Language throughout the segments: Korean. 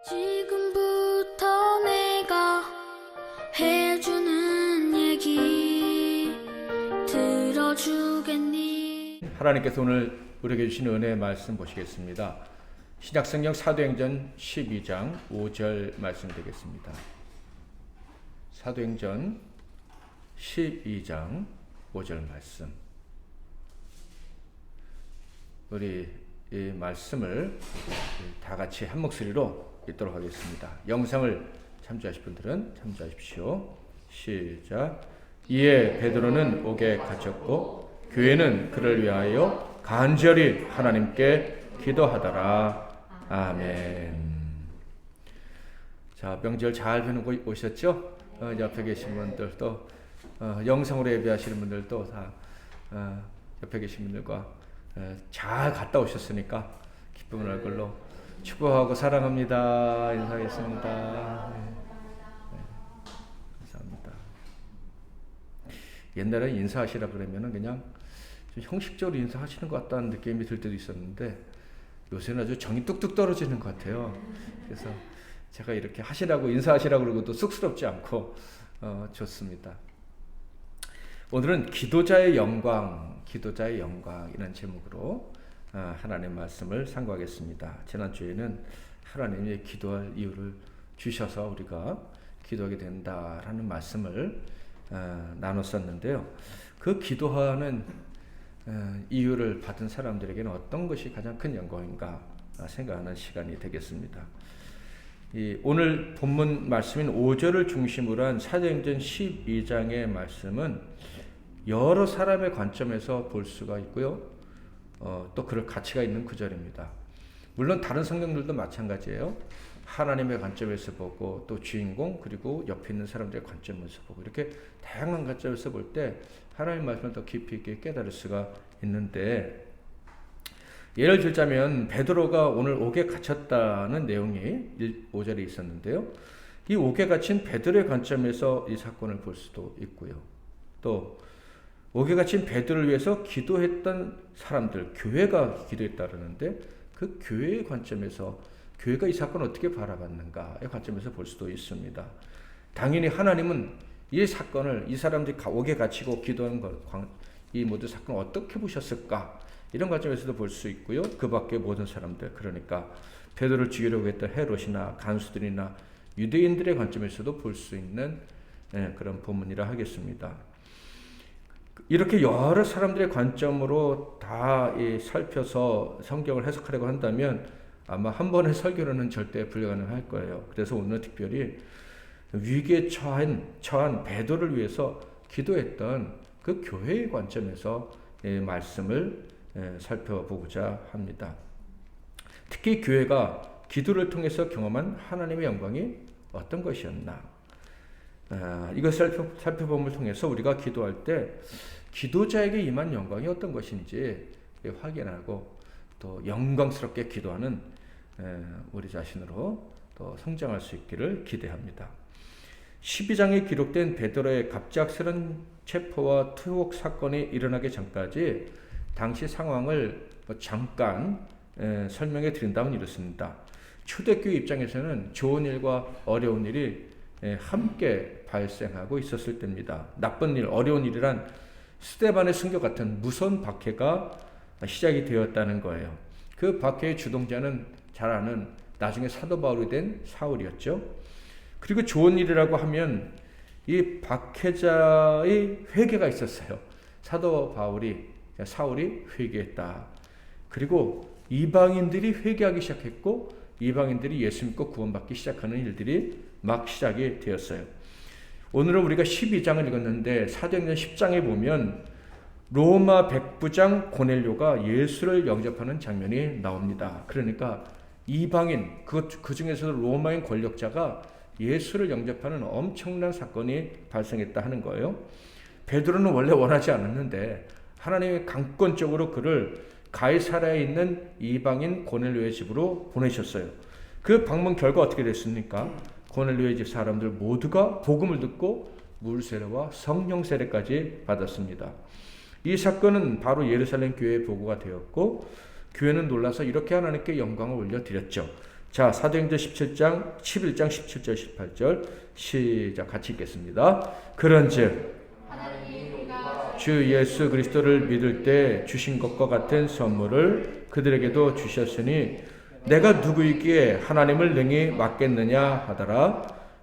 지금부터 내가 해주는 얘기 들어주겠니? 하나님께서 오늘 우리에게 주신 은혜의 말씀 보시겠습니다. 신약성경 사도행전 12장 5절 말씀 되겠습니다. 사도행전 12장 5절 말씀. 우리 이 말씀을 다 같이 한 목소리로 읽도록 하겠습니다. 영상을 참조하실 분들은 참조하십시오. 시작. 이에 베드로는 옥에 갇혔고 교회는 그를 위하여 간절히 하나님께 기도하더라. 아멘. 자, 명절 잘 보내고 오셨죠? 옆에 계신 분들도 영상으로 예배하시는 분들도 다 옆에 계신 분들과 잘 갔다 오셨으니까 기쁜 얼굴로 축복하고 사랑합니다. 인사하겠습니다. 네. 감사합니다. 옛날에 인사하시라 그러면은 그냥 좀 형식적으로 인사하시는 것 같다는 느낌이 들 때도 있었는데 요새는 아주 정이 뚝뚝 떨어지는 것 같아요. 그래서 제가 이렇게 하시라고 인사하시라고 그러고 또 쑥스럽지 않고 좋습니다. 오늘은 기도자의 영광이라는 제목으로 하나님의 말씀을 상고하겠습니다. 지난주에는 하나님이 기도할 이유를 주셔서 우리가 기도하게 된다라는 말씀을 나눴었는데요. 그 기도하는 이유를 받은 사람들에게는 어떤 것이 가장 큰 영광인가 생각하는 시간이 되겠습니다. 오늘 본문 말씀인 5절을 중심으로 한 사도행전 12장의 말씀은 여러 사람의 관점에서 볼 수가 있고요. 또 그럴 가치가 있는 구절입니다. 물론 다른 성경들도 마찬가지예요. 하나님의 관점에서 보고 또 주인공 그리고 옆에 있는 사람들의 관점에서 보고 이렇게 다양한 관점에서 볼 때 하나님의 말씀을 더 깊이 있게 깨달을 수가 있는데 예를 들자면 베드로가 오늘 옥에 갇혔다는 내용이 5절에 있었는데요. 이 옥에 갇힌 베드로의 관점에서 이 사건을 볼 수도 있고요. 또 옥에 갇힌 베드로를 위해서 기도했던 사람들, 교회가 기도했다 그러는데 그 교회의 관점에서 교회가 이 사건을 어떻게 바라봤는가의 관점에서 볼 수도 있습니다. 당연히 하나님은 이 사건을 이 사람들이 옥에 갇히고 기도하는 것, 이 모든 사건을 어떻게 보셨을까 이런 관점에서도 볼 수 있고요. 그 밖에 모든 사람들 그러니까 베드로를 죽이려고 했던 헤롯이나 간수들이나 유대인들의 관점에서도 볼 수 있는 그런 본문이라 하겠습니다. 이렇게 여러 사람들의 관점으로 다 살펴서 성경을 해석하려고 한다면 아마 한 번의 설교로는 절대 불가능할 거예요. 그래서 오늘 특별히 위기에 처한 베드로를 위해서 기도했던 그 교회의 관점에서 말씀을 살펴보고자 합니다. 특히 교회가 기도를 통해서 경험한 하나님의 영광이 어떤 것이었나? 이것을 살펴봄을 통해서 우리가 기도할 때 기도자에게 임한 영광이 어떤 것인지 확인하고 또 영광스럽게 기도하는 우리 자신으로 또 성장할 수 있기를 기대합니다. 12장에 기록된 베드로의 갑작스런 체포와 투옥 사건이 일어나기 전까지 당시 상황을 잠깐 설명해 드린 다음은 이렇습니다. 초대교회 입장에서는 좋은 일과 어려운 일이 함께 발생하고 있었을 때입니다. 나쁜 일, 어려운 일이란 스데반의 순교 같은 무서운 박해가 시작이 되었다는 거예요. 그 박해의 주동자는 잘 아는 나중에 사도 바울이 된 사울이었죠. 그리고 좋은 일이라고 하면 이 박해자의 회개가 있었어요. 사울이 회개했다. 그리고 이방인들이 회개하기 시작했고 이방인들이 예수 믿고 구원받기 시작하는 일들이 막 시작이 되었어요. 오늘은 우리가 12장을 읽었는데 사도행전 10장에 보면 로마 백부장 고넬료가 예수를 영접하는 장면이 나옵니다. 그러니까 이방인, 그 중에서도 로마인 권력자가 예수를 영접하는 엄청난 사건이 발생했다 하는 거예요. 베드로는 원래 원하지 않았는데 하나님이 강권적으로 그를 가이사랴에 있는 이방인 고넬료의 집으로 보내셨어요. 그 방문 결과 어떻게 됐습니까? 고넬료의 집 사람들 모두가 복음을 듣고 물세례와 성령 세례까지 받았습니다. 이 사건은 바로 예루살렘 교회의 보고가 되었고 교회는 놀라서 이렇게 하나님께 영광을 올려드렸죠. 자, 사도행전 11장 17절 18절 시작 같이 읽겠습니다. 그런즉 주 예수 그리스도를 믿을 때 주신 것과 같은 선물을 그들에게도 주셨으니 내가 누구이기에 하나님을 능히 맡겠느냐 하더라.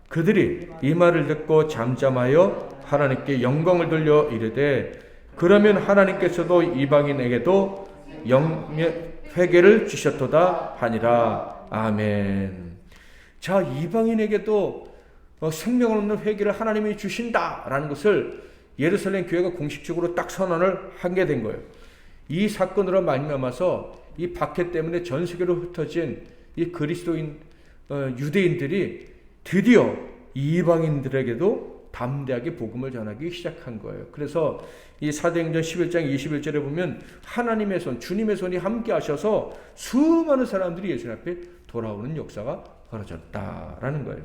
그들이 이 말을 듣고 잠잠하여 하나님께 영광을 돌려 이르되 그러면 하나님께서도 이방인에게도 회개를 주셨도다 하니라. 아멘. 자, 이방인에게도 생명을 얻는 회개를 하나님이 주신다라는 것을 예루살렘 교회가 공식적으로 딱 선언을 하게 된 거예요. 이 사건으로 말미암아서 이 박해 때문에 전 세계로 흩어진 이 그리스도인 유대인들이 드디어 이방인들에게도 담대하게 복음을 전하기 시작한 거예요. 그래서 이 사도행전 11장 21절에 보면 하나님의 손, 주님의 손이 함께 하셔서 수많은 사람들이 예수 앞에 돌아오는 역사가 벌어졌다라는 거예요.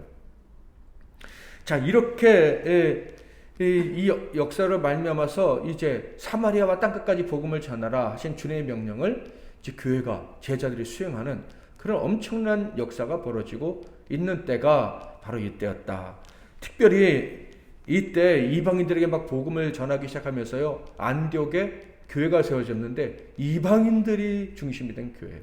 자, 이렇게 이 역사를 말미암아서 이제 사마리아와 땅끝까지 복음을 전하라 하신 주님의 명령을 이제 교회가 제자들이 수행하는 그런 엄청난 역사가 벌어지고 있는 때가 바로 이때였다. 특별히 이때 이방인들에게 막 복음을 전하기 시작하면서요, 안디옥에 교회가 세워졌는데 이방인들이 중심이 된 교회예요.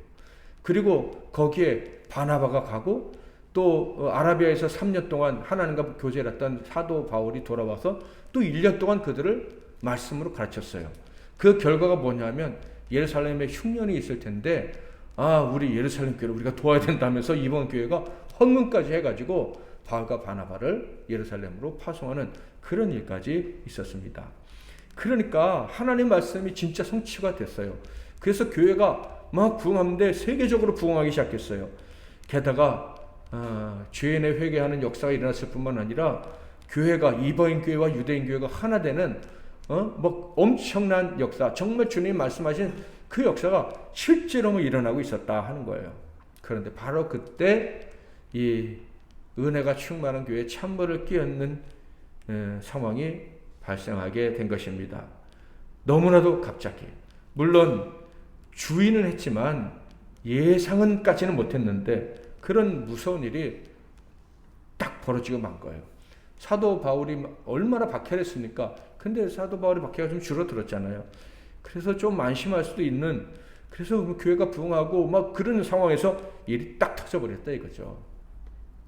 그리고 거기에 바나바가 가고 또 아라비아에서 3년 동안 하나님과 교제를 했던 사도 바울이 돌아와서 또 1년 동안 그들을 말씀으로 가르쳤어요. 그 결과가 뭐냐면 예루살렘에 흉년이 있을 텐데 우리 예루살렘 교회를 우리가 도와야 된다면서 이번 교회가 헌금까지 해가지고 바울과 바나바를 예루살렘으로 파송하는 그런 일까지 있었습니다. 그러니까 하나님 말씀이 진짜 성취가 됐어요. 그래서 교회가 막 부흥하는데 세계적으로 부흥하기 시작했어요. 게다가 죄인의 회개하는 역사가 일어났을 뿐만 아니라 교회가 이방인 교회와 유대인 교회가 하나 되는 뭐 엄청난 역사, 정말 주님 말씀하신 그 역사가 실제로 일어나고 있었다 하는 거예요. 그런데 바로 그때 이 은혜가 충만한 교회에 찬물을 끼얹는 상황이 발생하게 된 것입니다. 너무나도 갑자기. 물론 주의는 했지만 예상은 까지는 못했는데 그런 무서운 일이 딱 벌어지고 만 거예요. 사도 바울이 얼마나 박해를 했습니까? 근데 사도 바울이 박해가 좀 줄어들었잖아요. 그래서 좀 안심할 수도 있는, 그래서 교회가 부흥하고 막 그런 상황에서 일이 딱 터져버렸다 이거죠.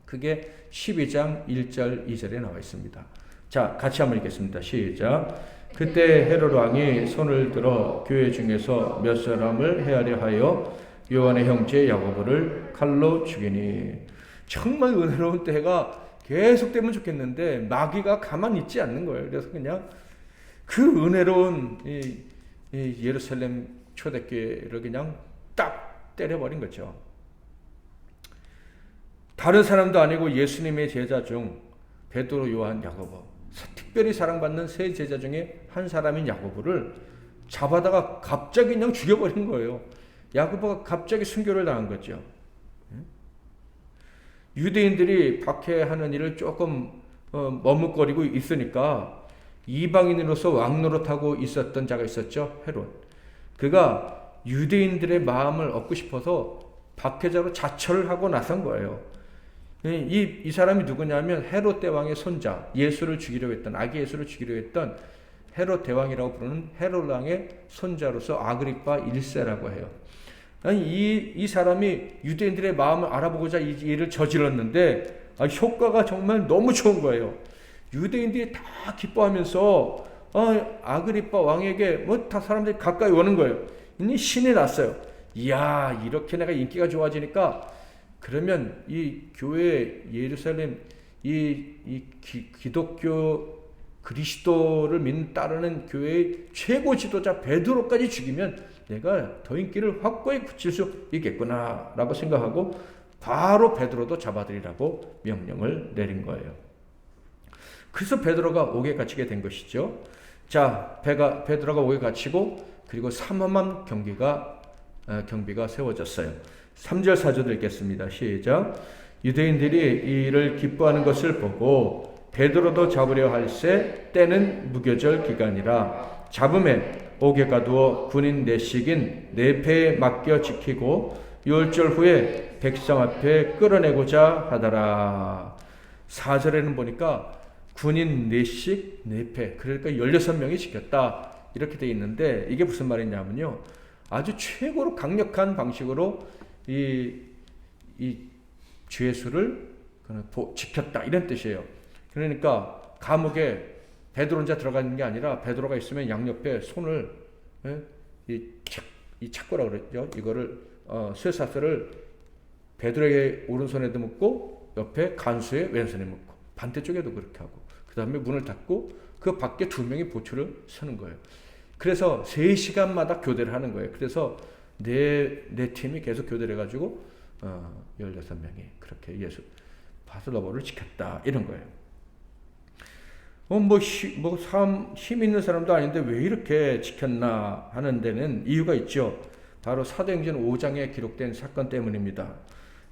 그게 12장 1절 2절에 나와 있습니다. 자, 같이 한번 읽겠습니다. 시작. 그때 헤롯 왕이 손을 들어 교회 중에서 몇 사람을 헤아려 하여 요한의 형제 야고보를 칼로 죽이니. 정말 은혜로운 때가 계속되면 좋겠는데 마귀가 가만히 있지 않는 거예요. 그래서 그냥 그 은혜로운 이 예루살렘 초대교회를 그냥 딱 때려버린 거죠. 다른 사람도 아니고 예수님의 제자 중 베드로, 요한, 야고보, 특별히 사랑받는 세 제자 중에 한 사람인 야고보를 잡아다가 갑자기 그냥 죽여버린 거예요. 야고보가 갑자기 순교를 당한 거죠. 유대인들이 박해하는 일을 조금 머뭇거리고 있으니까 이방인으로서 왕노릇하고 있었던 자가 있었죠. 헤롯. 그가 유대인들의 마음을 얻고 싶어서 박해자로 자처를 하고 나선 거예요. 이 사람이 누구냐면 헤롯 대왕의 손자, 예수를 죽이려고 했던, 아기 예수를 죽이려고 했던 헤롯 대왕이라고 부르는 헤롯 왕의 손자로서 아그리파 1세라고 해요. 이 사람이 유대인들의 마음을 알아보고자 이 일을 저질렀는데 효과가 정말 너무 좋은 거예요. 유대인들이 다 기뻐하면서 아그리파 왕에게 뭐 다 사람들이 가까이 오는 거예요. 이니 신이 났어요. 이야, 이렇게 내가 인기가 좋아지니까 그러면 이 교회 예루살렘 기독교 그리스도를 믿는 따르는 교회의 최고 지도자 베드로까지 죽이면 내가 더 인기를 확고히 굳힐 수 있겠구나 라고 생각하고 바로 베드로도 잡아들이라고 명령을 내린 거예요. 그래서 베드로가 옥에 갇히게 된 것이죠. 자, 베드로가 옥에 갇히고 그리고 삼엄한 경비가 세워졌어요. 3절 4절 읽겠습니다. 시작. 유대인들이 이 일을 기뻐하는 것을 보고 베드로도 잡으려 할새 때는 무교절 기간이라 잡음에 옥에 가두어 군인 내식인 내패에 맡겨 지키고 유월절 후에 백성 앞에 끌어내고자 하더라. 4절에는 보니까 군인 4씩 4패, 그러니까 16명이 지켰다 이렇게 돼 있는데, 이게 무슨 말이냐면요, 아주 최고로 강력한 방식으로 이 죄수를 지켰다 이런 뜻이에요. 그러니까 감옥에 베드로 혼자 들어가 있는 게 아니라, 베드로가 있으면 양옆에 손을, 이 착고라 그랬죠. 이거를 쇠사슬을 베드로의 오른손에도 묶고 옆에 간수의 왼손에 묶고 반대쪽에도 그렇게 하고, 그 다음에 문을 닫고 그 밖에 2명이 보초를 서는 거예요. 그래서 3시간마다 교대를 하는 거예요. 그래서 네 팀이 계속 교대를 해가지고 16명이 그렇게 예수 바슬로보를 지켰다 이런 거예요. 힘 있는 사람도 아닌데 왜 이렇게 지켰나 하는 데는 이유가 있죠. 바로 사도행전 5장에 기록된 사건 때문입니다.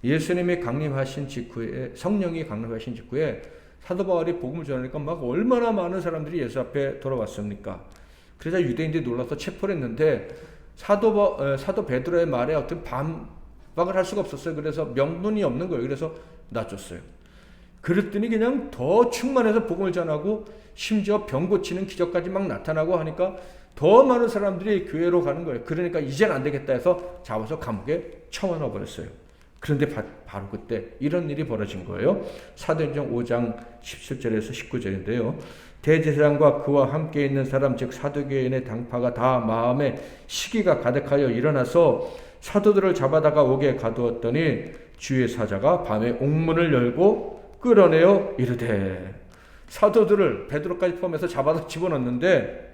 예수님이 강림하신 직후에, 성령이 강림하신 직후에 사도 바울이 복음을 전하니까 막 얼마나 많은 사람들이 예수 앞에 돌아왔습니까? 그래서 유대인들이 놀라서 체포를 했는데, 사도 베드로의 말에 어떤 반박을 할 수가 없었어요. 그래서 명분이 없는 거예요. 그래서 놔줬어요. 그랬더니 그냥 더 충만해서 복음을 전하고, 심지어 병 고치는 기적까지 막 나타나고 하니까 더 많은 사람들이 교회로 가는 거예요. 그러니까 이제는 안 되겠다 해서 잡아서 감옥에 쳐넣어 버렸어요. 그런데 바로 그때 이런 일이 벌어진 거예요. 사도행전 5장 17절에서 19절인데요. 대제사장과 그와 함께 있는 사람, 즉 사두개인의 당파가 다 마음에 시기가 가득하여 일어나서 사도들을 잡아다가 옥에 가두었더니 주의 사자가 밤에 옥문을 열고 끌어내어 이르되, 사도들을 베드로까지 포함해서 잡아서 집어넣는데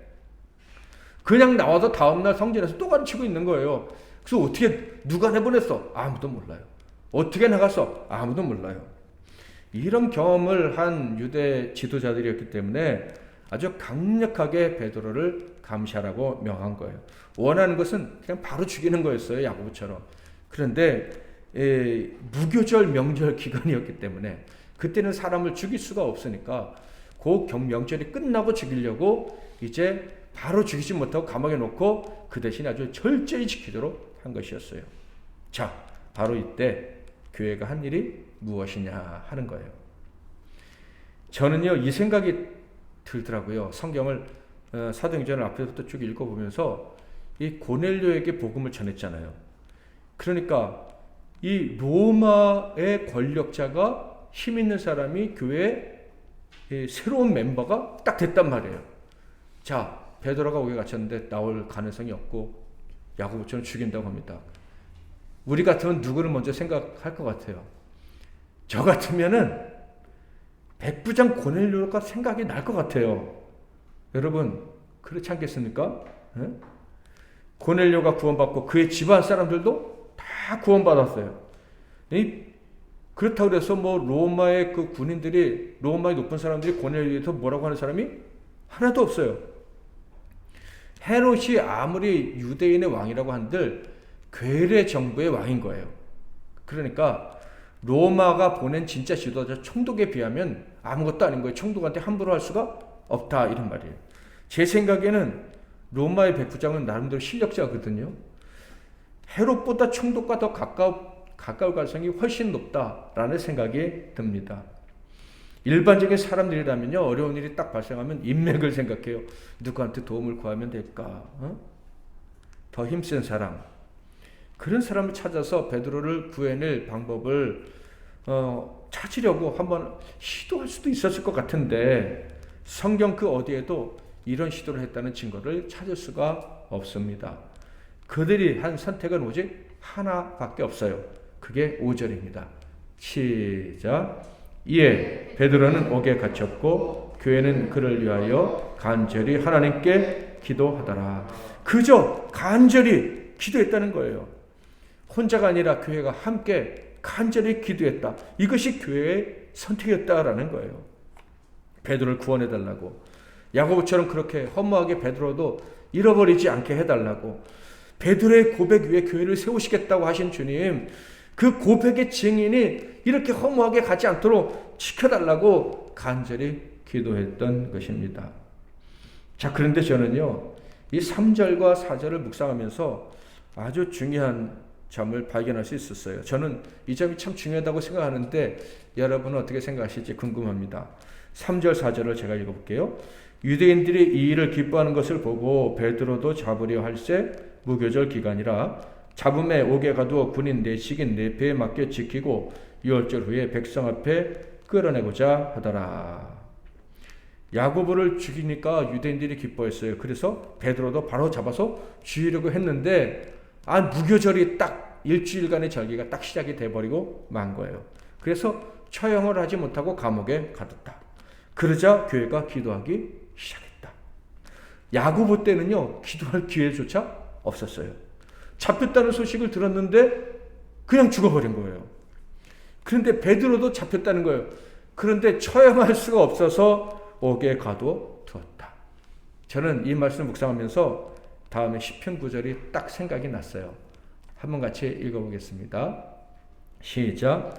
그냥 나와서 다음날 성전에서 또 가르치고 있는 거예요. 그래서 어떻게 누가 내보냈어? 아무도 몰라요. 어떻게 나갔어? 아무도 몰라요. 이런 경험을 한 유대 지도자들이었기 때문에 아주 강력하게 베드로를 감시하라고 명한 거예요. 원하는 것은 그냥 바로 죽이는 거였어요. 야고보처럼. 그런데 무교절 명절 기간이었기 때문에 그때는 사람을 죽일 수가 없으니까 그 명절이 끝나고 죽이려고 이제 바로 죽이지 못하고 감옥에 놓고 그 대신 아주 철저히 지키도록 한 것이었어요. 자, 바로 이때 교회가 한 일이 무엇이냐 하는 거예요. 저는요, 이 생각이 들더라고요. 성경을 사도행전을 앞에서부터 쭉 읽어보면서 이 고넬료에게 복음을 전했잖아요. 그러니까 이 로마의 권력자가, 힘 있는 사람이 교회의 새로운 멤버가 딱 됐단 말이에요. 자, 베드로가 옥에 갇혔는데 나올 가능성이 없고 야고보처럼 죽인다고 합니다. 우리 같으면 누구를 먼저 생각할 것 같아요? 저 같으면은 백부장 고넬료가 생각이 날 것 같아요. 여러분 그렇지 않겠습니까? 네? 고넬료가 구원받고 그의 집안 사람들도 다 구원받았어요. 그렇다고 해서 뭐 로마의 그 군인들이, 로마의 높은 사람들이 고넬료에서 뭐라고 하는 사람이 하나도 없어요. 헤롯이 아무리 유대인의 왕이라고 한들 괴뢰 정부의 왕인 거예요. 그러니까 로마가 보낸 진짜 지도자 총독에 비하면 아무것도 아닌 거예요. 총독한테 함부로 할 수가 없다 이런 말이에요. 제 생각에는 로마의 백부장은 나름대로 실력자거든요. 헤롯보다 총독과 더 가까울 가능성이 훨씬 높다라는 생각이 듭니다. 일반적인 사람들이라면요, 어려운 일이 딱 발생하면 인맥을 생각해요. 누구한테 도움을 구하면 될까? 더 힘센 사람. 그런 사람을 찾아서 베드로를 구해낼 방법을 찾으려고 한번 시도할 수도 있었을 것 같은데, 성경 그 어디에도 이런 시도를 했다는 증거를 찾을 수가 없습니다. 그들이 한 선택은 오직 하나밖에 없어요. 그게 5절입니다. 시작. 이에 베드로는 옥에 갇혔고 교회는 그를 위하여 간절히 하나님께 기도하더라. 그저 간절히 기도했다는 거예요. 혼자가 아니라 교회가 함께 간절히 기도했다. 이것이 교회의 선택이었다라는 거예요. 베드로를 구원해달라고, 야고보처럼 그렇게 허무하게 베드로도 잃어버리지 않게 해달라고, 베드로의 고백 위에 교회를 세우시겠다고 하신 주님, 그 고백의 증인이 이렇게 허무하게 가지 않도록 지켜달라고 간절히 기도했던 것입니다. 자, 그런데 저는요, 이 3절과 4절을 묵상하면서 아주 중요한 점을 발견할 수 있었어요. 저는 이 점이 참 중요하다고 생각하는데 여러분은 어떻게 생각하실지 궁금합니다. 3절 4절을 제가 읽어볼게요. 유대인들이 이 일을 기뻐하는 것을 보고 베드로도 잡으려 할새 무교절 기간이라 잡음에 옥에 가두어 군인 내식인 네 배에 맡겨 지키고 6절 후에 백성 앞에 끌어내고자 하더라. 야고보를 죽이니까 유대인들이 기뻐했어요. 그래서 베드로도 바로 잡아서 죽이려고 했는데 무교절이 딱 일주일간의 절기가 딱 시작이 돼버리고 만 거예요. 그래서 처형을 하지 못하고 감옥에 가뒀다. 그러자 교회가 기도하기 시작했다. 야고보 때는요, 기도할 기회조차 없었어요. 잡혔다는 소식을 들었는데 그냥 죽어버린 거예요. 그런데 베드로도 잡혔다는 거예요. 그런데 처형할 수가 없어서 옥에 가둬 두었다. 저는 이 말씀을 묵상하면서 다음에 시편 9절이 딱 생각이 났어요. 한번 같이 읽어보겠습니다. 시작.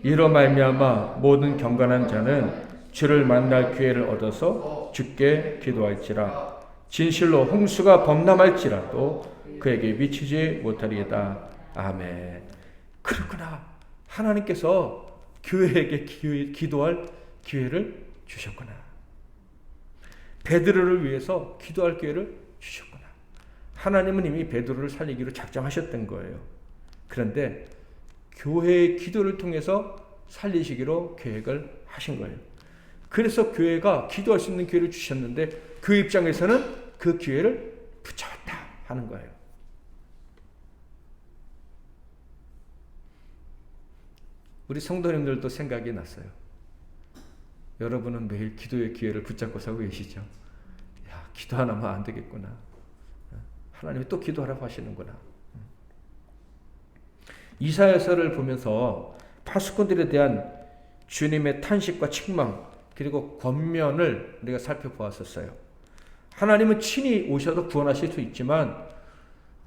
이로 말미암아 모든 경건한 자는 주를 만날 기회를 얻어서 주께 기도할지라. 진실로 홍수가 범람할지라도 그에게 미치지 못하리이다. 아멘. 그렇구나. 하나님께서 교회에게 기도할 기회를 주셨구나. 베드로를 위해서 기도할 기회를 주셨구나. 하나님은 이미 베드로를 살리기로 작정하셨던 거예요. 그런데 교회의 기도를 통해서 살리시기로 계획을 하신 거예요. 그래서 교회가 기도할 수 있는 기회를 주셨는데 그 입장에서는 그 기회를 붙잡았다 하는 거예요. 우리 성도님들도 생각이 났어요. 여러분은 매일 기도의 기회를 붙잡고 살고 계시죠? 야, 기도 하나만 안 되겠구나. 하나님이 또 기도하라고 하시는구나. 이사야서를 보면서 파수꾼들에 대한 주님의 탄식과 책망 그리고 권면을 우리가 살펴보았었어요. 하나님은 친히 오셔서 구원하실 수 있지만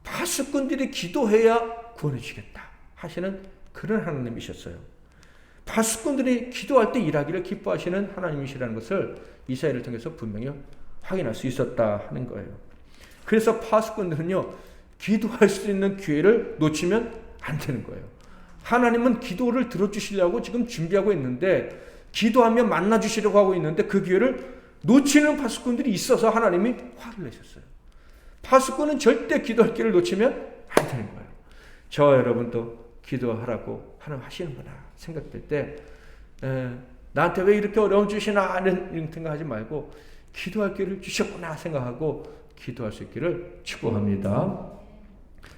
파수꾼들이 기도해야 구원해 주겠다 하시는 그런 하나님이셨어요. 파수꾼들이 기도할 때 일하기를 기뻐하시는 하나님이시라는 것을 이사야를 통해서 분명히 확인할 수 있었다 하는 거예요. 그래서 파수꾼들은요, 기도할 수 있는 기회를 놓치면 안 되는 거예요. 하나님은 기도를 들어주시려고 지금 준비하고 있는데 기도하면 만나주시려고 하고 있는데 그 기회를 놓치는 파수꾼들이 있어서 하나님이 화를 내셨어요. 파수꾼은 절대 기도할 기회를 놓치면 안 되는 거예요. 저와 여러분도 기도하라고 하나님 하시는구나 생각될 때 나한테 왜 이렇게 어려움 주시나 이런 생각하지 말고 기도할 기회를 주셨구나 생각하고 기도할 수 있기를 축복합니다.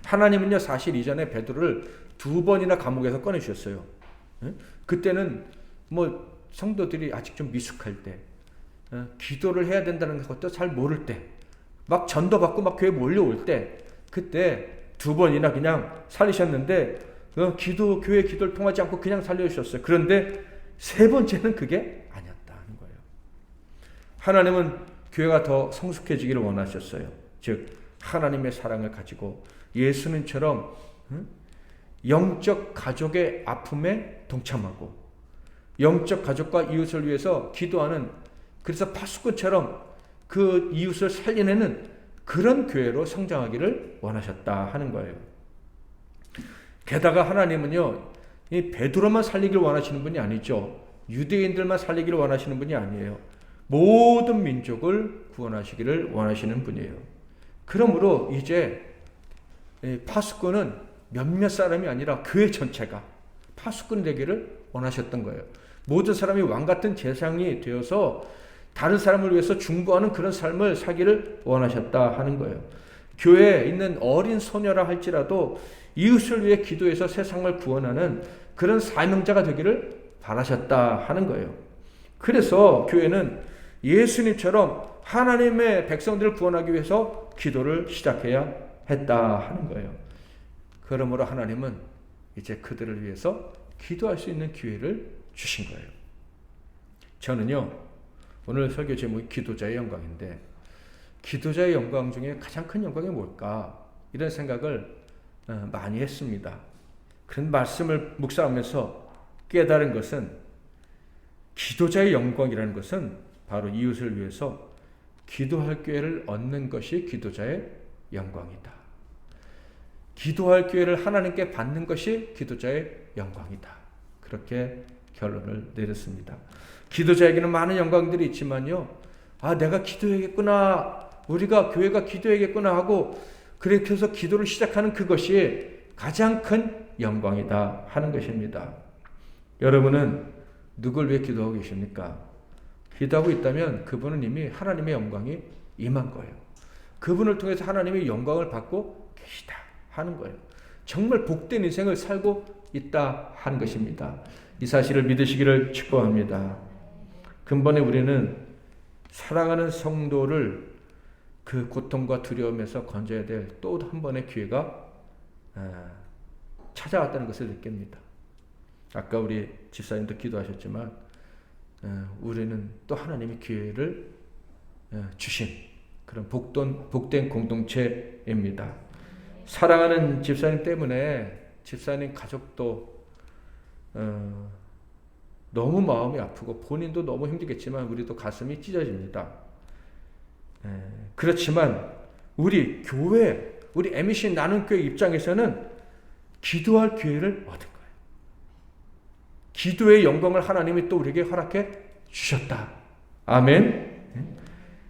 하나님은요 사실 이전에 베드로를 2번이나 감옥에서 꺼내주셨어요. 그때는 뭐 성도들이 아직 좀 미숙할 때 기도를 해야 된다는 것도 잘 모를 때 막 전도 받고 막 교회 몰려올 때 그때 2번이나 그냥 살리셨는데 교회 기도를 통하지 않고 그냥 살려주셨어요. 그런데 3번째는 그게 아니었다 하는 거예요. 하나님은 교회가 더 성숙해지기를 원하셨어요. 즉 하나님의 사랑을 가지고 예수님처럼 영적 가족의 아픔에 동참하고 영적 가족과 이웃을 위해서 기도하는 그래서 파수꾼처럼 그 이웃을 살려내는 그런 교회로 성장하기를 원하셨다 하는 거예요. 게다가 하나님은요, 이 베드로만 살리기를 원하시는 분이 아니죠. 유대인들만 살리기를 원하시는 분이 아니에요. 모든 민족을 구원하시기를 원하시는 분이에요. 그러므로 이제 파수꾼은 몇몇 사람이 아니라 교회 전체가 파수꾼 되기를 원하셨던 거예요. 모든 사람이 왕같은 제상이 되어서 다른 사람을 위해서 중보하는 그런 삶을 살기를 원하셨다 하는 거예요. 교회에 있는 어린 소녀라 할지라도 이웃을 위해 기도해서 세상을 구원하는 그런 사명자가 되기를 바라셨다 하는 거예요. 그래서 교회는 예수님처럼 하나님의 백성들을 구원하기 위해서 기도를 시작해야 했다 하는 거예요. 그러므로 하나님은 이제 그들을 위해서 기도할 수 있는 기회를 주신 거예요. 저는요, 오늘 설교 제목이 기도자의 영광인데 기도자의 영광 중에 가장 큰 영광이 뭘까? 이런 생각을 많이 했습니다. 그런 말씀을 묵상하면서 깨달은 것은 기도자의 영광이라는 것은 바로 이웃을 위해서 기도할 기회를 얻는 것이 기도자의 영광이다. 기도할 기회를 하나님께 받는 것이 기도자의 영광이다. 그렇게 결론을 내렸습니다. 기도자에게는 많은 영광들이 있지만요. 내가 기도해야겠구나. 우리가 교회가 기도해야겠구나 하고 그렇게 해서 기도를 시작하는 그것이 가장 큰 영광이다 하는 것입니다. 여러분은 누굴 위해 기도하고 계십니까? 기도하고 있다면 그분은 이미 하나님의 영광이 임한 거예요. 그분을 통해서 하나님의 영광을 받고 계시다 하는 거예요. 정말 복된 인생을 살고 있다 하는 것입니다. 이 사실을 믿으시기를 축복합니다. 근본에 우리는 사랑하는 성도를 그 고통과 두려움에서 건져야 될 또 한 번의 기회가 찾아왔다는 것을 느낍니다. 아까 우리 집사님도 기도하셨지만 우리는 또 하나님의 기회를 주신 그런 복된 공동체입니다. 사랑하는 집사님 때문에 집사님 가족도 너무 마음이 아프고 본인도 너무 힘들겠지만 우리도 가슴이 찢어집니다. 그렇지만 우리 교회, 우리 MEC 나눔교회 입장에서는 기도할 기회를 얻은 거예요. 기도의 영광을 하나님이 또 우리에게 허락해 주셨다. 아멘.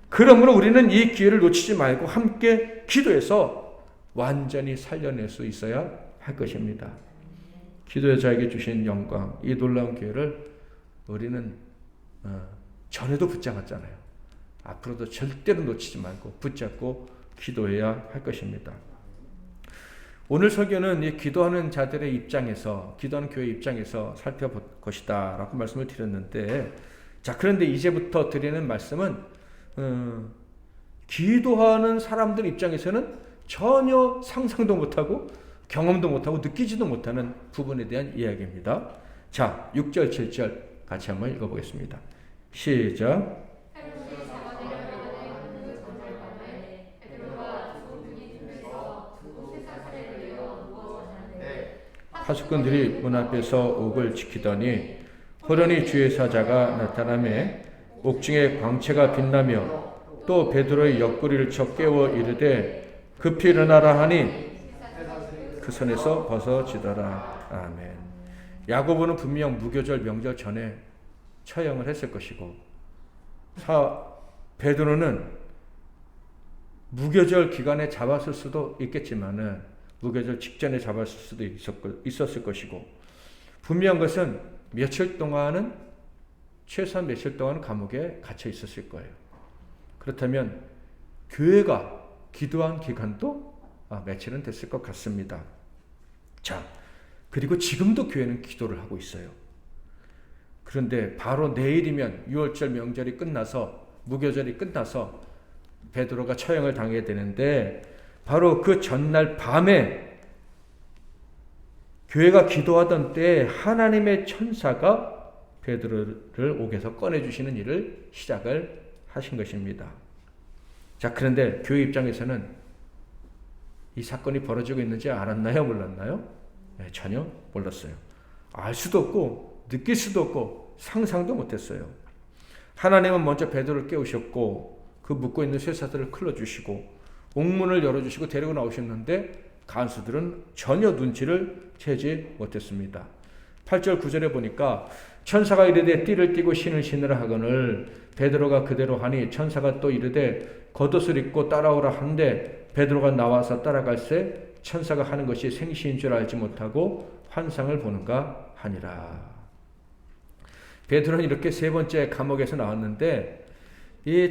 그러므로 우리는 이 기회를 놓치지 말고 함께 기도해서 완전히 살려낼 수 있어야 할 것입니다. 기도에 저에게 주신 영광, 이 놀라운 기회를 우리는 전에도 붙잡았잖아요. 앞으로도 절대로 놓치지 말고 붙잡고 기도해야 할 것입니다. 오늘 설교는 이 기도하는 자들의 입장에서, 기도하는 교회 입장에서 살펴볼 것이다 라고 말씀을 드렸는데, 자, 그런데 이제부터 드리는 말씀은 기도하는 사람들 입장에서는 전혀 상상도 못하고 경험도 못하고 느끼지도 못하는 부분에 대한 이야기입니다. 자, 6절 7절 같이 한번 읽어보겠습니다. 시작. 하숙꾼들이 문 앞에서 옥을 지키더니 호련히 주의 사자가 나타나매 옥중에 광채가 빛나며 또 베드로의 옆구리를 쳐 깨워 이르되 급히 일어나라 하니 그 손에서 벗어지더라. 아멘. 야고보는 분명 무교절 명절 전에 처형을 했을 것이고 베드로는 무교절 기간에 잡았을 수도 있겠지만은 무교절 직전에 잡았을 수도 있었을 것이고, 분명한 것은 며칠 동안은 최소한 며칠 동안은 감옥에 갇혀 있었을 거예요. 그렇다면 교회가 기도한 기간도 며칠은 됐을 것 같습니다. 자, 그리고 지금도 교회는 기도를 하고 있어요. 그런데 바로 내일이면 6월절 명절이 끝나서 무교절이 끝나서 베드로가 처형을 당해야 되는데 바로 그 전날 밤에 교회가 기도하던 때에 하나님의 천사가 베드로를 옥에서 꺼내주시는 일을 시작을 하신 것입니다. 자, 그런데 교회 입장에서는 이 사건이 벌어지고 있는지 알았나요? 몰랐나요? 네, 전혀 몰랐어요. 알 수도 없고 느낄 수도 없고 상상도 못했어요. 하나님은 먼저 베드로를 깨우셨고 그 묶고 있는 쇠사슬을 클러주시고 옥문을 열어주시고 데리고 나오셨는데 간수들은 전혀 눈치를 채지 못했습니다. 8절 9절에 보니까 천사가 이르되 띠를 띠고 신을 신으라 하거늘 베드로가 그대로 하니 천사가 또 이르되 겉옷을 입고 따라오라 한데 베드로가 나와서 따라갈새 천사가 하는 것이 생시인 줄 알지 못하고 환상을 보는가 하니라. 베드로는 이렇게 세 번째 감옥에서 나왔는데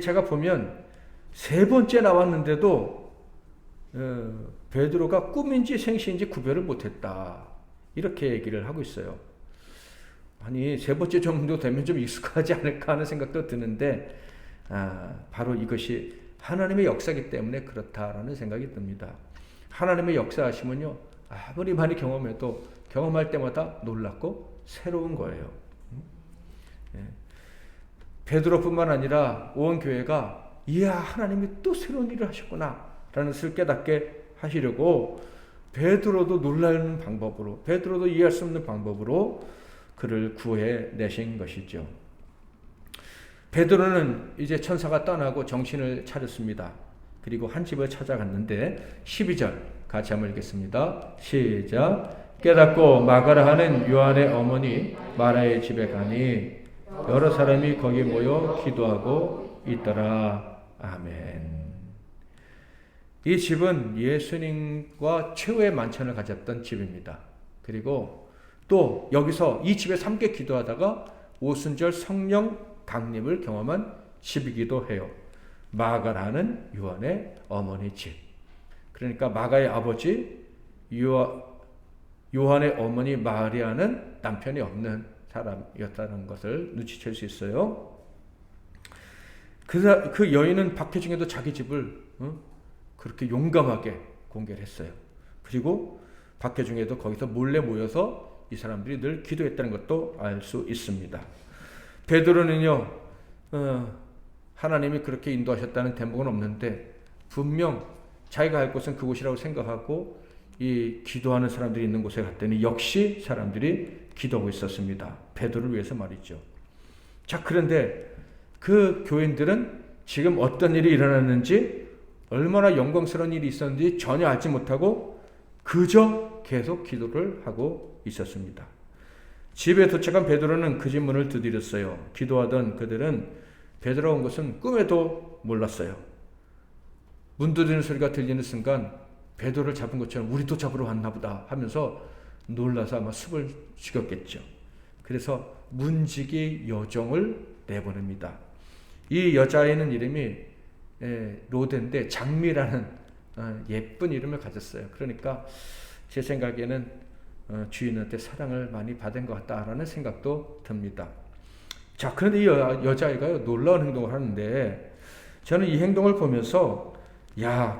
제가 보면 세 번째 나왔는데도 베드로가 꿈인지 생시인지 구별을 못했다. 이렇게 얘기를 하고 있어요. 아니 세 번째 정도 되면 좀 익숙하지 않을까 하는 생각도 드는데 바로 이것이 하나님의 역사이기 때문에 그렇다라는 생각이 듭니다. 하나님의 역사하시면요 아무리 많이 경험해도 경험할 때마다 놀랍고 새로운 거예요. 베드로뿐만 아니라 온 교회가 이야 하나님이 또 새로운 일을 하셨구나 라는 것을 깨닫게 하시려고 베드로도 놀라는 방법으로 베드로도 이해할 수 없는 방법으로 그를 구해내신 것이죠. 베드로는 이제 천사가 떠나고 정신을 차렸습니다. 그리고 한 집을 찾아갔는데 12절 같이 한번 읽겠습니다. 시작. 깨닫고 마가라 하는 요한의 어머니 마라의 집에 가니 여러 사람이 거기 모여 기도하고 있더라. 아멘. 이 집은 예수님과 최후의 만찬을 가졌던 집입니다. 그리고 또 여기서 이 집에서 함께 기도하다가 오순절 성령 강림을 경험한 집이기도 해요. 마가라는 요한의 어머니 집. 그러니까 마가의 아버지 요한의 어머니 마리아는 남편이 없는 사람이었다는 것을 눈치챌 수 있어요. 그 여인은 박해중에도 자기 집을 그렇게 용감하게 공개를 했어요. 그리고 박해중에도 거기서 몰래 모여서 이 사람들이 늘 기도했다는 것도 알 수 있습니다. 베드로는요, 하나님이 그렇게 인도하셨다는 대목은 없는데 분명 자기가 갈 곳은 그곳이라고 생각하고 이 기도하는 사람들이 있는 곳에 갔더니 역시 사람들이 기도하고 있었습니다. 베드로를 위해서 말이죠. 자, 그런데 그 교인들은 지금 어떤 일이 일어났는지, 얼마나 영광스러운 일이 있었는지 전혀 알지 못하고 그저 계속 기도를 하고 있었습니다. 집에 도착한 베드로는 그 집 문을 두드렸어요. 기도하던 그들은 베드로가 온 것은 꿈에도 몰랐어요. 문 두드리는 소리가 들리는 순간 베드로를 잡은 것처럼 우리도 잡으러 왔나 보다 하면서 놀라서 아마 숨을 죽였겠죠. 그래서 문지기 여종을 내보냅니다. 이 여자애는 이름이 로데인데 장미라는 예쁜 이름을 가졌어요. 그러니까 제 생각에는 주인한테 사랑을 많이 받은 것 같다라는 생각도 듭니다. 자, 그런데 이 여자아이가 놀라운 행동을 하는데 저는 이 행동을 보면서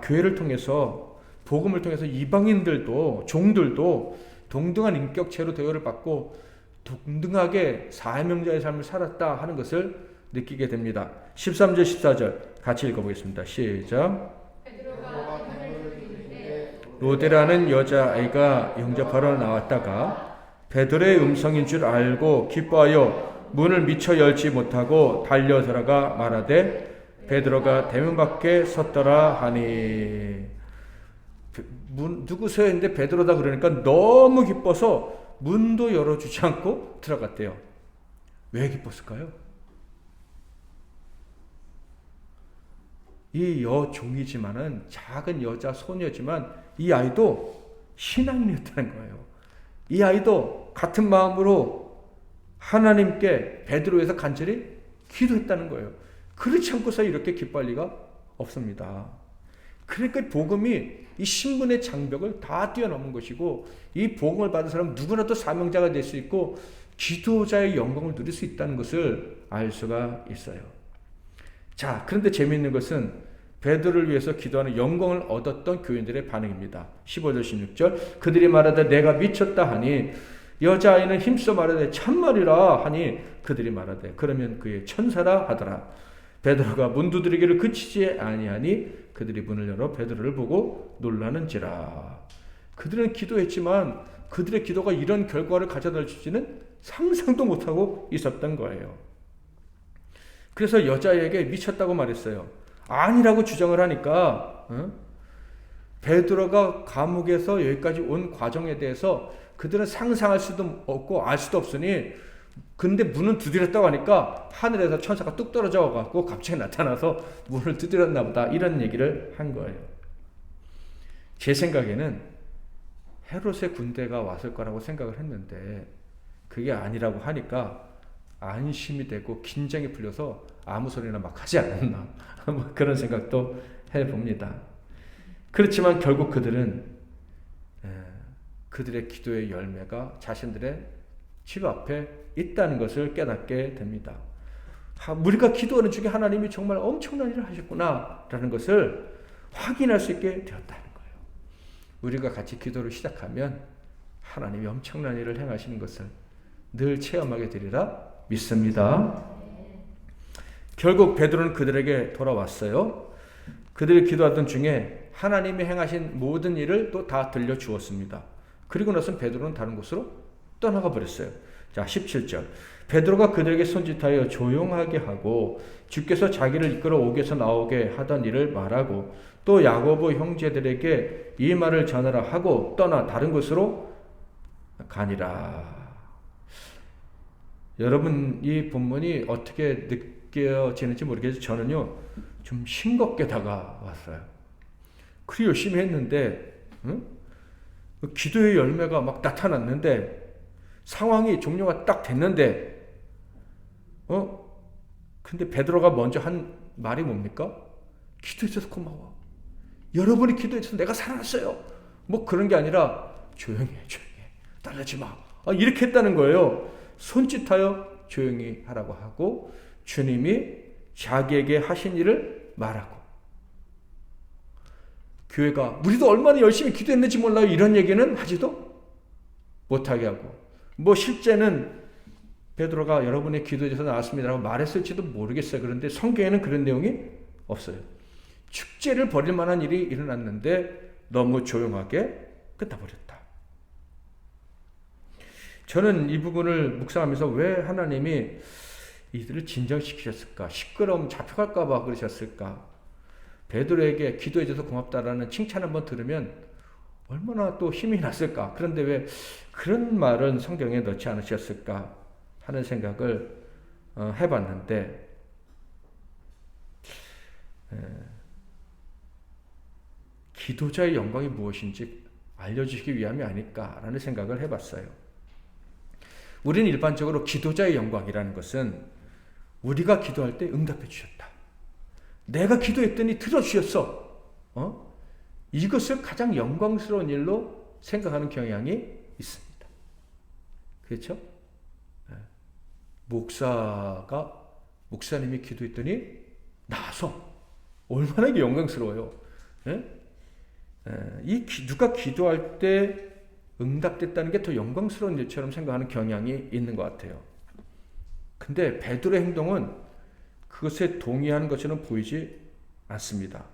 교회를 통해서 복음을 통해서 이방인들도 종들도 동등한 인격체로 대우를 받고 동등하게 사명자의 삶을 살았다 하는 것을 느끼게 됩니다. 13절 14절 같이 읽어보겠습니다. 시작. 로데라는 여자아이가 영접하러 나왔다가 베드로의 음성인 줄 알고 기뻐하여 문을 미처 열지 못하고 달려 들어가 말하되 베드로가 대문 밖에 섰더라 하니. 누구세요? 했는데 베드로다 그러니까 너무 기뻐서 문도 열어주지 않고 들어갔대요. 왜 기뻤을까요? 이 여종이지만은 작은 여자 소녀지만 이 아이도 신앙인이었다는 거예요. 이 아이도 같은 마음으로 하나님께 베드로에서 간절히 기도했다는 거예요. 그렇지 않고서 이렇게 기뻐할 리가 없습니다. 그러니까 복음이 이 신분의 장벽을 다 뛰어넘은 것이고 이 복음을 받은 사람은 누구나 또 사명자가 될 수 있고 기도자의 영광을 누릴 수 있다는 것을 알 수가 있어요. 자, 그런데 재미있는 것은 베드로를 위해서 기도하는 영광을 얻었던 교인들의 반응입니다. 15절 16절 그들이 말하되 내가 미쳤다 하니 여자아이는 힘써 말하되 참말이라 하니 그들이 말하되 그러면 그의 천사라 하더라. 베드로가 문 두드리기를 그치지 아니하니 그들이 문을 열어 베드로를 보고 놀라는지라. 그들은 기도했지만 그들의 기도가 이런 결과를 가져다 줄지는 상상도 못하고 있었던 거예요. 그래서 여자에게 미쳤다고 말했어요. 아니라고 주장을 하니까 베드로가 감옥에서 여기까지 온 과정에 대해서 그들은 상상할 수도 없고 알 수도 없으니 근데 문은 두드렸다고 하니까 하늘에서 천사가 뚝 떨어져 갖고 갑자기 나타나서 문을 두드렸나 보다 이런 얘기를 한 거예요. 제 생각에는 헤롯의 군대가 왔을 거라고 생각을 했는데 그게 아니라고 하니까 안심이 되고 긴장이 풀려서 아무 소리나 막 하지 않았나 뭐 그런 생각도 해봅니다. 그렇지만 결국 그들은 그들의 기도의 열매가 자신들의 집 앞에 있다는 것을 깨닫게 됩니다. 우리가 기도하는 중에 하나님이 정말 엄청난 일을 하셨구나 라는 것을 확인할 수 있게 되었다는 거예요. 우리가 같이 기도를 시작하면 하나님이 엄청난 일을 행하시는 것을 늘 체험하게 되리라 믿습니다. 결국 베드로는 그들에게 돌아왔어요. 그들이 기도하던 중에 하나님이 행하신 모든 일을 또 다 들려주었습니다. 그리고 나서 베드로는 다른 곳으로 떠나가 버렸어요. 자, 17절. 베드로가 그들에게 손짓하여 조용하게 하고 주께서 자기를 이끌어 옥에서 나오게 하던 일을 말하고 또 야고보 형제들에게 이 말을 전하라 하고 떠나 다른 곳으로 가니라. 여러분, 이 본문이 어떻게 느껴지는지 모르겠지만 저는요 좀 싱겁게 다가왔어요. 그리 열심히 했는데 기도의 열매가 막 나타났는데 상황이 종료가 딱 됐는데 근데 베드로가 먼저 한 말이 뭡니까? 기도해 줘서 고마워. 여러분이 기도해 줘서 내가 살아났어요. 뭐 그런 게 아니라 조용히 해. 떨리지 마. 이렇게 했다는 거예요. 손짓하여 조용히 하라고 하고 주님이 자기에게 하신 일을 말하고, 교회가 우리도 얼마나 열심히 기도했는지 몰라요 이런 얘기는 하지도 못하게 하고, 뭐 실제는 베드로가 여러분의 기도에서 나왔습니다라고 말했을지도 모르겠어요. 그런데 성경에는 그런 내용이 없어요. 축제를 벌일 만한 일이 일어났는데 너무 조용하게 끝나버렸다. 저는 이 부분을 묵상하면서 왜 하나님이 이들을 진정시키셨을까? 시끄러움 잡혀갈까 봐 그러셨을까? 베드로에게 기도해줘서 고맙다라는 칭찬 한번 들으면 얼마나 또 힘이 났을까? 그런데 왜 그런 말은 성경에 넣지 않으셨을까 하는 생각을 해봤는데, 기도자의 영광이 무엇인지 알려주시기 위함이 아닐까라는 생각을 해봤어요. 우리는 일반적으로 기도자의 영광이라는 것은 우리가 기도할 때 응답해 주셨다. 내가 기도했더니 들어주셨어. 이것을 가장 영광스러운 일로 생각하는 경향이 있습니다. 그렇죠? 목사님이 기도했더니 나서 얼마나 이게 영광스러워요. 누가 기도할 때 응답됐다는 게 더 영광스러운 일처럼 생각하는 경향이 있는 것 같아요. 근데 베드로의 행동은 그것에 동의하는 것처럼 보이지 않습니다.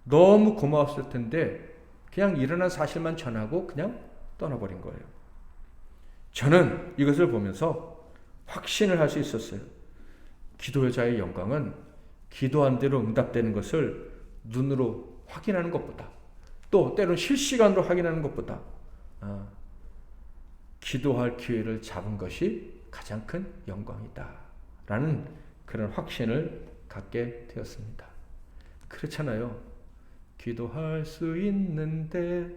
너무 고마웠을 텐데 그냥 일어난 사실만 전하고 그냥 떠나버린 거예요. 저는 이것을 보면서 확신을 할 수 있었어요. 기도자의 영광은 기도한 대로 응답되는 것을 눈으로 확인하는 것보다, 또 때로는 실시간으로 확인하는 것보다 기도할 기회를 잡은 것이 가장 큰 영광이다 라는 그런 확신을 갖게 되었습니다. 그렇잖아요. 기도할 수 있는데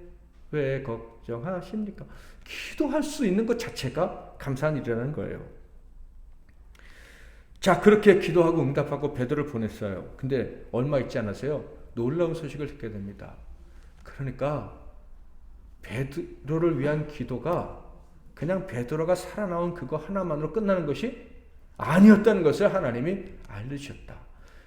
왜 걱정하십니까? 기도할 수 있는 것 자체가 감사한 일이라는 거예요. 자, 그렇게 기도하고 응답하고 베드로를 보냈어요. 근데 얼마 있지 않았어요? 놀라운 소식을 듣게 됩니다. 그러니까 베드로를 위한 기도가 그냥 베드로가 살아나온 그거 하나만으로 끝나는 것이 아니었다는 것을 하나님이 알려주셨다.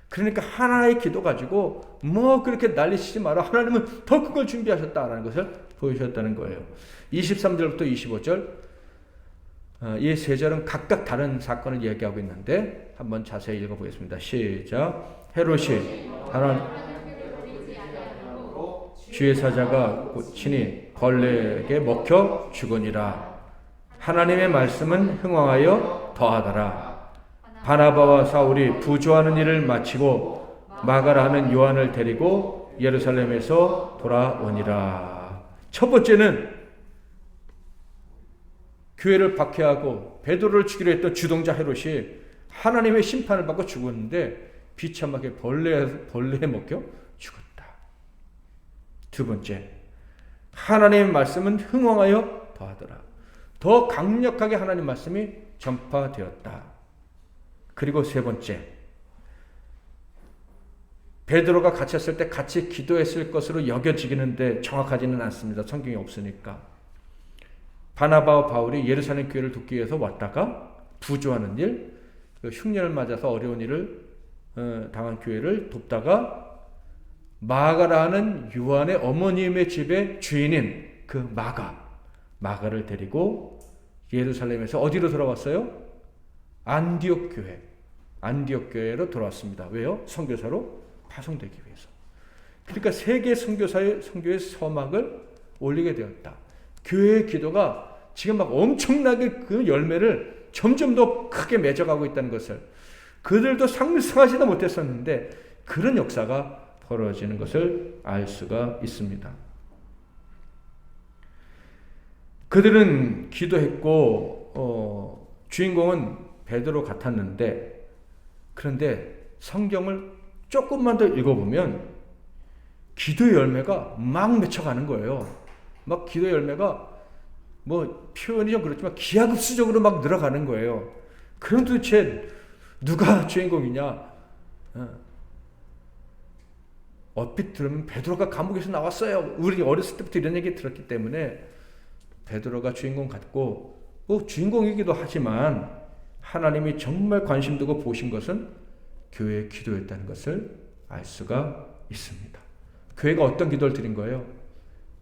그러니까 하나의 기도 가지고 뭐 그렇게 난리치지 마라. 하나님은 더 큰 걸 준비하셨다라는 것을 보여주셨다는 거예요. 23절부터 25절 이 세 절은 각각 다른 사건을 이야기하고 있는데 한번 자세히 읽어보겠습니다. 시작. 헤롯이 주의 사자가 치니 벌레에게 먹혀 죽으니라. 하나님의 말씀은 흥왕하여 더하더라. 바나바와 사울이 부조하는 일을 마치고 마가라 하는 요한을 데리고 예루살렘에서 돌아오니라. 첫 번째는 교회를 박해하고 베드로를 죽이려 했던 주동자 헤롯이 하나님의 심판을 받고 죽었는데 비참하게 벌레에 먹혀 죽었다. 두 번째, 하나님의 말씀은 흥왕하여 더하더라. 더 강력하게 하나님 말씀이 전파되었다. 그리고 세 번째, 베드로가 갇혔을 때 같이 기도했을 것으로 여겨지기는데 정확하지는 않습니다. 성경이 없으니까. 바나바와 바울이 예루살렘 교회를 돕기 위해서 왔다가 부조하는 일, 흉년을 맞아서 어려운 일을 당한 교회를 돕다가 마가라는 요한의 어머님의 집의 주인인 그 마가를 데리고 예루살렘에서 어디로 돌아왔어요? 안디옥 교회로 돌아왔습니다. 왜요? 선교사로 파송되기 위해서. 그러니까 세계 선교의 서막을 올리게 되었다. 교회의 기도가 지금 막 엄청나게 그 열매를 점점 더 크게 맺어가고 있다는 것을, 그들도 상상하지도 못했었는데 그런 역사가 벌어지는 것을 알 수가 있습니다. 그들은 기도했고 주인공은 베드로 같았는데, 그런데 성경을 조금만 더 읽어보면 기도의 열매가 막 맺혀가는 거예요. 막 기도의 열매가 뭐 표현이 좀 그렇지만 기하급수적으로 막 늘어가는 거예요. 그럼 도대체 누가 주인공이냐? 얼핏 들으면 베드로가 감옥에서 나왔어요. 우리 어렸을 때부터 이런 얘기 들었기 때문에 베드로가 주인공 같고, 주인공이기도 하지만 하나님이 정말 관심 두고 보신 것은 교회의 기도였다는 것을 알 수가 있습니다. 교회가 어떤 기도를 드린 거예요?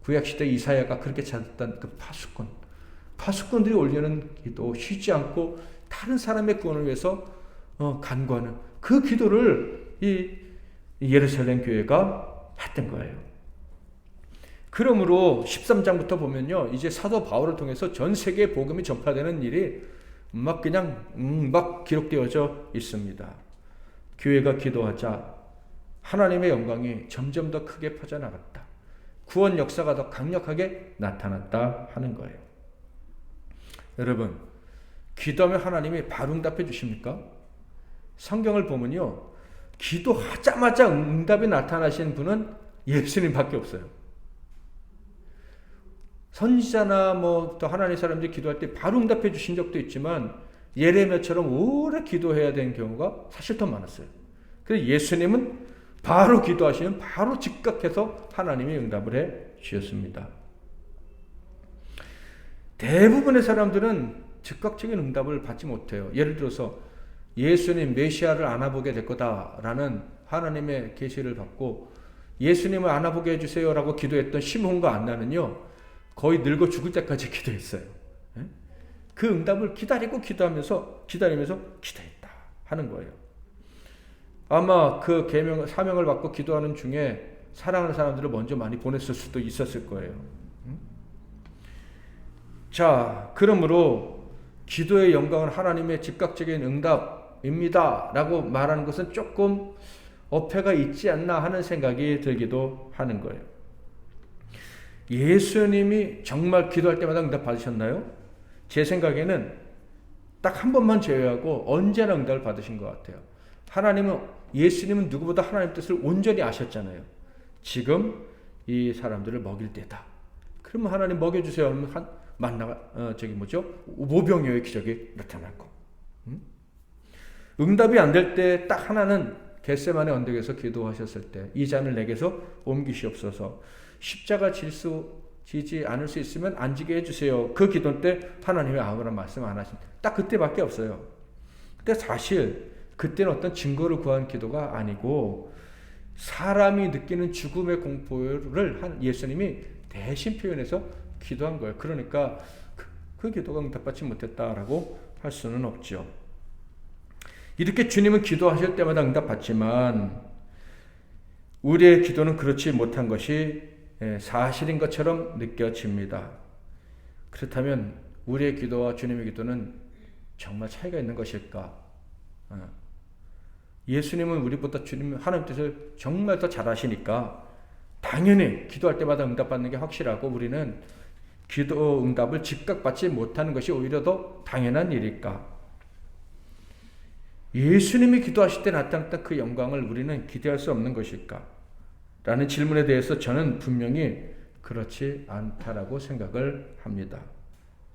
구약시대 이사야가 그렇게 찾았던 그 파수꾼들이 올리는 기도, 쉬지 않고 다른 사람의 구원을 위해서 간구하는 그 기도를 이 예루살렘 교회가 했던 거예요. 그러므로 13장부터 보면요, 이제 사도 바울을 통해서 전 세계에 복음이 전파되는 일이 막 그냥 막 기록되어져 있습니다. 교회가 기도하자 하나님의 영광이 점점 더 크게 퍼져나갔다. 구원 역사가 더 강력하게 나타났다 하는 거예요. 여러분, 기도하면 하나님이 바로 응답해 주십니까? 성경을 보면요, 기도하자마자 응답이 나타나신 분은 예수님밖에 없어요. 선지자나 또 하나님의 사람들이 기도할 때 바로 응답해 주신 적도 있지만 예레미야처럼 오래 기도해야 되는 경우가 사실 더 많았어요. 그래서 예수님은 바로 기도하시면 바로 즉각해서 하나님이 응답을 해 주셨습니다. 대부분의 사람들은 즉각적인 응답을 받지 못해요. 예를 들어서 예수님 메시아를 안아보게 될 거다라는 하나님의 계시를 받고 예수님을 안아보게 해주세요라고 기도했던 시몬과 안나는요, 거의 늙어 죽을 때까지 기도했어요. 그 응답을 기다리면서 기도했다 하는 거예요. 아마 그 사명을 받고 기도하는 중에 사랑하는 사람들을 먼저 많이 보냈을 수도 있었을 거예요. 자, 그러므로 기도의 영광은 하나님의 즉각적인 응답입니다 라고 말하는 것은 조금 어폐가 있지 않나 하는 생각이 들기도 하는 거예요. 예수님이 정말 기도할 때마다 응답 받으셨나요? 제 생각에는 딱 한 번만 제외하고 언제나 응답을 받으신 것 같아요. 예수님은 누구보다 하나님 뜻을 온전히 아셨잖아요. 지금 이 사람들을 먹일 때다. 그러면 하나님 먹여주세요. 하면 모병이어의 기적이 나타날 거. 응답이 안 될 때 딱 하나는 겟세마네 언덕에서 기도하셨을 때, 이 잔을 내게서 옮기시옵소서. 십자가 지지 않을 수 있으면 안 지게 해주세요. 그 기도 때 하나님의 아무런 말씀 안 하신, 딱 그때밖에 없어요. 근데 사실 그때는 어떤 증거를 구한 기도가 아니고 사람이 느끼는 죽음의 공포를 예수님이 대신 표현해서 기도한 거예요. 그러니까 그 기도가 응답받지 못했다라고 할 수는 없죠. 이렇게 주님은 기도하실 때마다 응답받지만 우리의 기도는 그렇지 못한 것이 사실인 것처럼 느껴집니다. 그렇다면 우리의 기도와 주님의 기도는 정말 차이가 있는 것일까? 예수님은 우리보다 하나님 뜻을 정말 더 잘 아시니까 당연히 기도할 때마다 응답받는 게 확실하고 우리는 기도 응답을 즉각 받지 못하는 것이 오히려 더 당연한 일일까? 예수님이 기도하실 때 나타났던 그 영광을 우리는 기대할 수 없는 것일까? 라는 질문에 대해서 저는 분명히 그렇지 않다라고 생각을 합니다.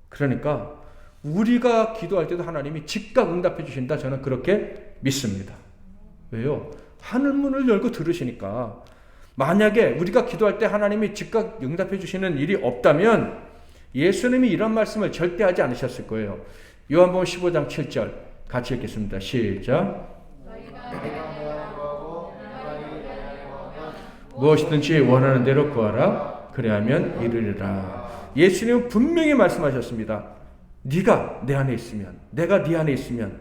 그러니까 우리가 기도할 때도 하나님이 즉각 응답해 주신다, 저는 그렇게 믿습니다. 왜요? 하늘문을 열고 들으시니까. 만약에 우리가 기도할 때 하나님이 즉각 응답해 주시는 일이 없다면 예수님이 이런 말씀을 절대 하지 않으셨을 거예요. 요한복음 15장 7절 같이 읽겠습니다. 시작. 무엇이든지 원하는 대로 구하라. 그래야면 이루리라. 예수님은 분명히 말씀하셨습니다. 네가 내 안에 있으면, 내가 네 안에 있으면,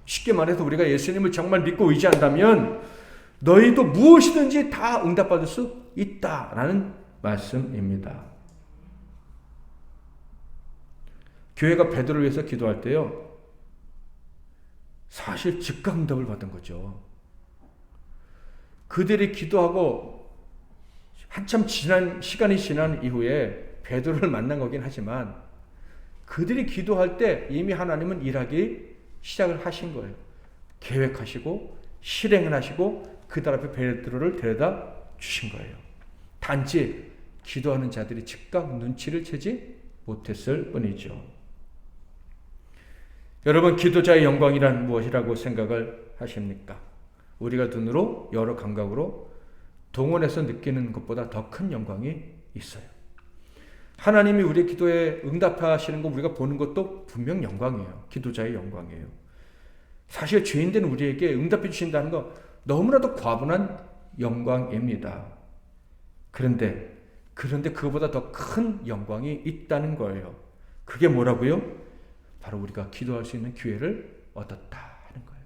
쉽게 말해서 우리가 예수님을 정말 믿고 의지한다면 너희도 무엇이든지 다 응답받을 수 있다라는 말씀입니다. 교회가 베드로를 위해서 기도할 때요, 사실 즉각 응답을 받은 거죠. 그들이 기도하고 한참 시간이 지난 이후에 베드로를 만난 거긴 하지만 그들이 기도할 때 이미 하나님은 일하기 시작을 하신 거예요. 계획하시고 실행을 하시고 그들 앞에 베드로를 데려다 주신 거예요. 단지 기도하는 자들이 즉각 눈치를 채지 못했을 뿐이죠. 여러분, 기도자의 영광이란 무엇이라고 생각을 하십니까? 우리가 눈으로 여러 감각으로 동원해서 느끼는 것보다 더 큰 영광이 있어요. 하나님이 우리의 기도에 응답하시는 거 우리가 보는 것도 분명 영광이에요. 기도자의 영광이에요. 사실 죄인된 우리에게 응답해 주신다는 거 너무나도 과분한 영광입니다. 그런데 그거보다 더 큰 영광이 있다는 거예요. 그게 뭐라고요? 바로 우리가 기도할 수 있는 기회를 얻었다 하는 거예요.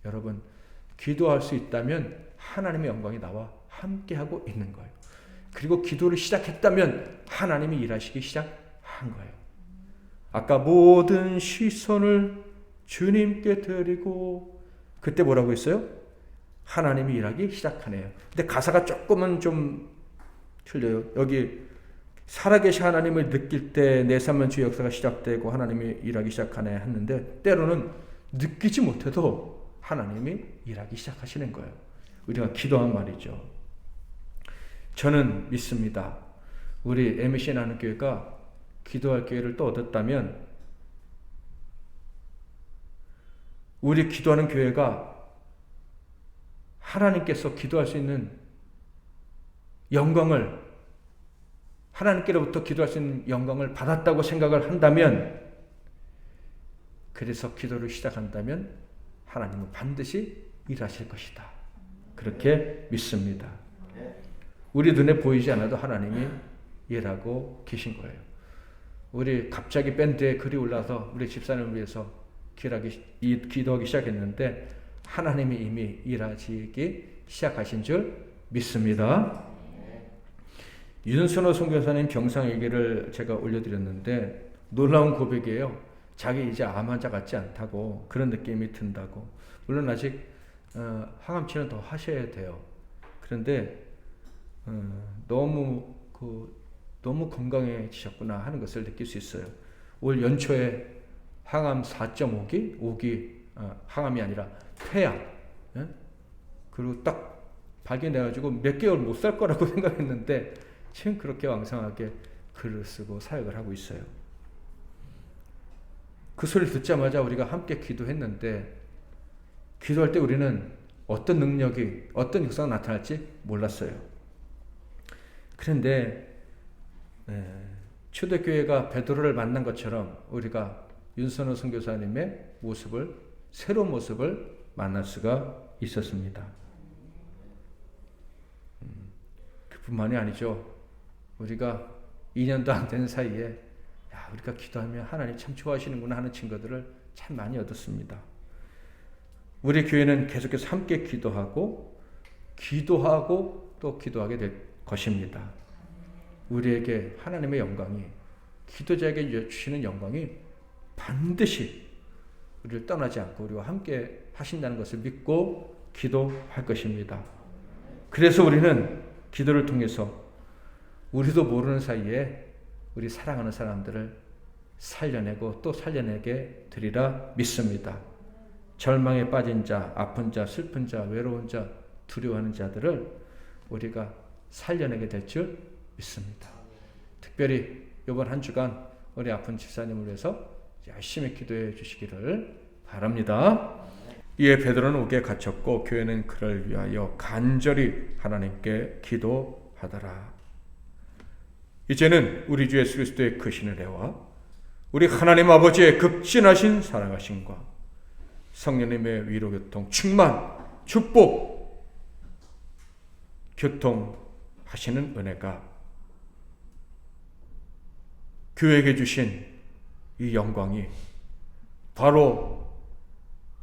여러분, 기도할 수 있다면 하나님의 영광이 나와 함께하고 있는 거예요. 그리고 기도를 시작했다면 하나님이 일하시기 시작한 거예요. 아까 모든 시선을 주님께 드리고, 그때 뭐라고 했어요? 하나님이 일하기 시작하네요. 근데 가사가 조금은 좀 틀려요. 여기 살아계신 하나님을 느낄 때 내 삶은 주의 역사가 시작되고 하나님이 일하기 시작하네 했는데, 때로는 느끼지 못해도 하나님이 일하기 시작하시는 거예요. 우리가 기도한 말이죠. 저는 믿습니다. 우리 MBC 나눔교회가 기도할 기회를 또 얻었다면 우리 기도하는 교회가 하나님께서 기도할 수 있는 영광을, 하나님께로부터 기도할 수 있는 영광을 받았다고 생각을 한다면, 그래서 기도를 시작한다면 하나님은 반드시 일하실 것이다. 그렇게 믿습니다. 우리 눈에 보이지 않아도 하나님이 일하고 계신 거예요. 우리 갑자기 밴드에 글이 올라서 우리 집사님을 위해서 기도하기 시작했는데 하나님이 이미 일하시기 시작하신 줄 믿습니다. 윤선호 선교사님 병상 얘기를 제가 올려드렸는데 놀라운 고백이에요. 자기 이제 암 환자 같지 않다고, 그런 느낌이 든다고. 물론 아직 항암치료는 더 하셔야 돼요. 그런데 너무 건강해지셨구나 하는 것을 느낄 수 있어요. 올 연초에 항암 4.5기, 5기, 항암이 아니라 폐암, 그리고 딱 발견해가지고 몇 개월 못 살 거라고 생각했는데 지금 그렇게 왕성하게 글을 쓰고 사역을 하고 있어요. 그 소리를 듣자마자 우리가 함께 기도했는데, 기도할 때 우리는 어떤 능력이, 어떤 역사가 나타날지 몰랐어요. 그런데 초대교회가 베드로를 만난 것처럼 우리가 윤선호 선교사님의 모습을, 새로운 모습을 만날 수가 있었습니다. 그뿐만이 아니죠. 우리가 2년도 안 된 사이에 우리가 기도하면 하나님 참 좋아하시는구나 하는 증거들을 참 많이 얻었습니다. 우리 교회는 계속해서 함께 기도하고 또 기도하게 될 것입니다. 우리에게 하나님의 영광이, 기도자에게 주시는 영광이 반드시 우리를 떠나지 않고 우리와 함께 하신다는 것을 믿고 기도할 것입니다. 그래서 우리는 기도를 통해서 우리도 모르는 사이에 우리 사랑하는 사람들을 살려내고 또 살려내게 되리라 믿습니다. 절망에 빠진 자, 아픈 자, 슬픈 자, 외로운 자, 두려워하는 자들을 우리가 살려내게 될 줄 믿습니다. 특별히 이번 한 주간 우리 아픈 집사님을 위해서 열심히 기도해 주시기를 바랍니다. 이에 베드로는 옥에 갇혔고 교회는 그를 위하여 간절히 하나님께 기도하더라. 이제는 우리 주 예수 그리스도의 크신 은혜와 우리 하나님 아버지의 극진하신 사랑하심과 성령님의 위로 교통, 충만, 축복, 교통하시는 은혜가 교회에게 주신 이 영광이 바로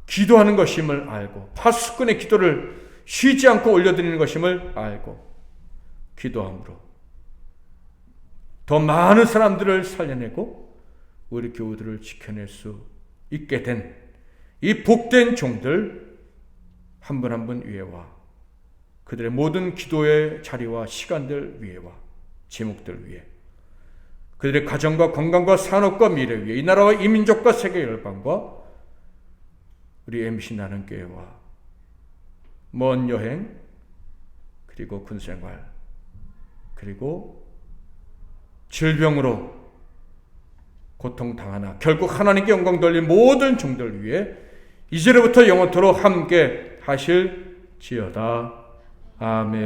기도하는 것임을 알고, 파수꾼의 기도를 쉬지 않고 올려드리는 것임을 알고 기도함으로 더 많은 사람들을 살려내고 우리 교우들을 지켜낼 수 있게 된 이 복된 종들 한 분 한 분 위에와 그들의 모든 기도의 자리와 시간들 위에와 제목들 위에 그들의 가정과 건강과 산업과 미래 위에 이 나라와 이 민족과 세계 열방과 우리 MC 나는 교회와 먼 여행 그리고 군생활 그리고 질병으로 고통당하나 결국 하나님께 영광 돌린 모든 종들 위에 이제로부터 영원토록 함께 하실지어다. 아멘.